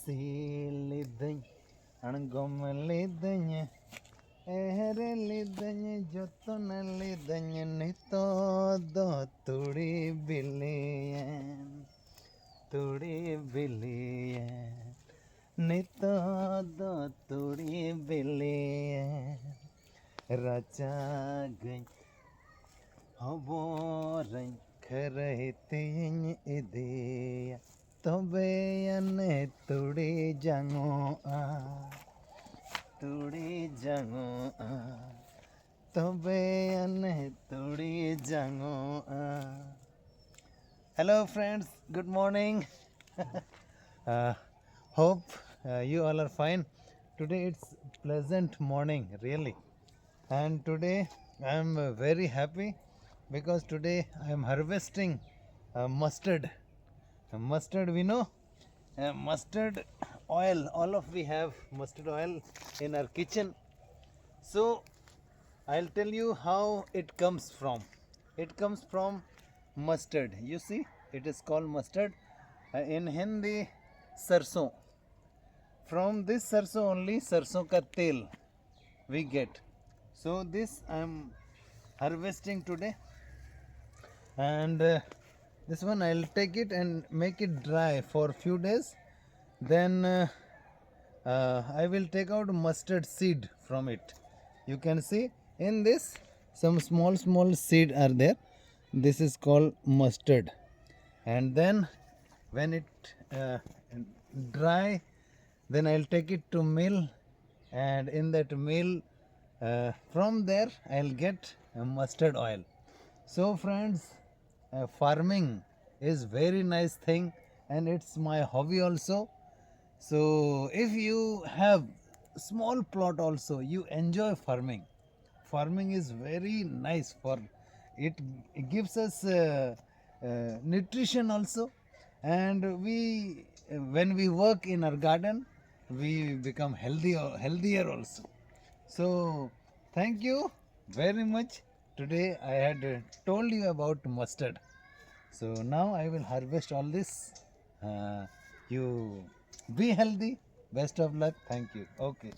Silidan Angomalidan Eherelidan Jotonalidan Nito do Turi billion Nito do Turi billion Raja Gay Hoboran Karahitian idea Tobe Turi Jango Turi Jango Tobe Turi Jango Hello friends, good morning. Hope you all are fine. Today it's pleasant morning, really. And today I am very happy because today I am harvesting mustard. Mustard, we know, mustard oil. All of we have mustard oil in our kitchen. So I'll tell you how it comes from. It comes from mustard. You see, it is called mustard. In Hindi, sarson. From this sarson only, sarson ka tel we get. So this I am harvesting today, and this one I'll take it and make it dry for few days. Then I will take out mustard seed from it. You can see in this some small seed are there. This is called mustard, and then when it dry, then I'll take it to mill, and in that mill from there I'll get mustard oil. So friends, farming is very nice thing, and it's my hobby also. So if you have small plot also, you enjoy farming. Farming is very nice for it. It gives us nutrition also, and we when we work in our garden, we become healthier also. So thank you very much. Today I had told you about mustard. So now I will harvest all this. You be healthy. Best of luck. Thank you. Okay.